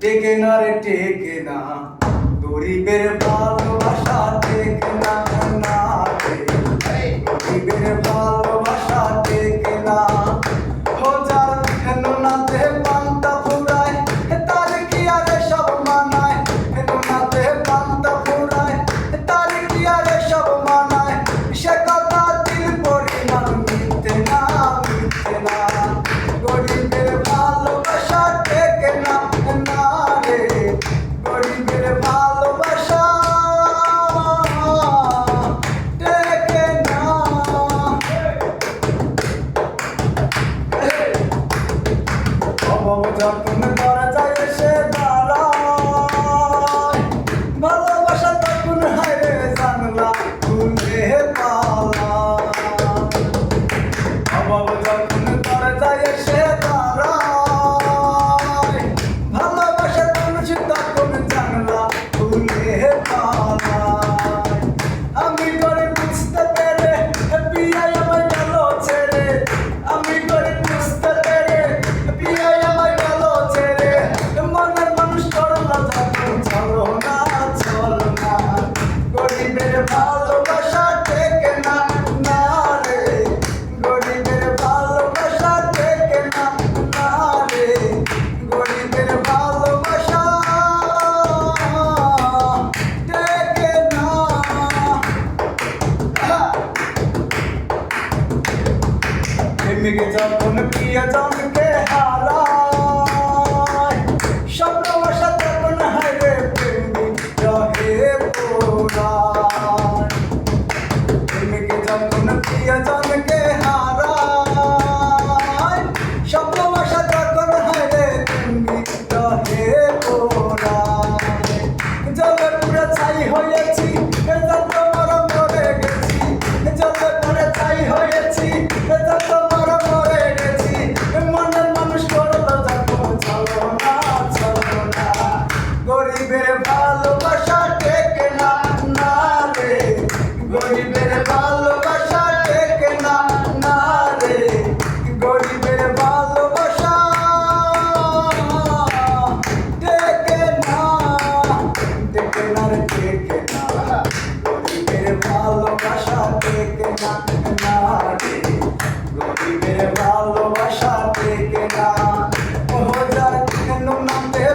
টেকে না রে টেকে না, গরিবের ভালোবাসা টেকে না, না রে গরিবের ভালোবাসা টেকে না। হোজার হেনুনাতে পান্তা ফুরায়, তার কি আর সব মানায়, হেনুনাতে পান্তা ফুরায়, তার কি আর সব মানায়, সে কথা দিল পরিমাণ মিথ্যে না, মিথ্যে না। গরিবের ভালোবাসা টেকে না, না রে গরিবের ভালোবাসা টেকে না। অভাব যখন করা যায় সে দাঁড়ায়, ভালোবাসা তখন হায়রে জানলা খুলে পালায়। অভাব যখন করা যায় সে দাঁড়ায়, ভালোবাসা তখন জানলা খুলে পালায়। আমি করে বুঝতে পেরে বিয়াই আমায় গেল ছেড়ে, আমি করে বুঝতে পেরে বিয়াই আমায় গেল ছেড়ে, মনের মানুষ করলা যখন চলো না, চলো না। গরিবের ভালোবাসা টেকে না, না রে গরিবের ভালোবাসা টেকে না, না রে গরিবের ভালোবাসা টেকে না। প্রেমিক যখন প্রিয়জনকে হারায়, স্বপ্ন আশা তখন হায়রে প্রেমিক রহে পোড়ায়। প্রেমিক যখন প্রিয়জনকে হারায়, স্বপ্ন আশা তখন হায়রে প্রেমিক রহে পোড়ায়। জলে পুরে ছাই হয়েছি, যত মরম মরে গেছি, জলে পুরে ছাই হয়েছি, যত মরম মরে গেছি। মনের মানুষ করলো যখন চলো না, চলো না। গরিবের ভালোবাসা টেকে না, না রে গরিবের ভালোবাসা টেকে না, না রে গরিবের ভালোবাসা টেকে না, টেকে না রে টেকে না। গরিবের ভালোবাসা টেকে না, না রে গরিবের ভালোবাসা টেকে না। হোজার হেনুনাতে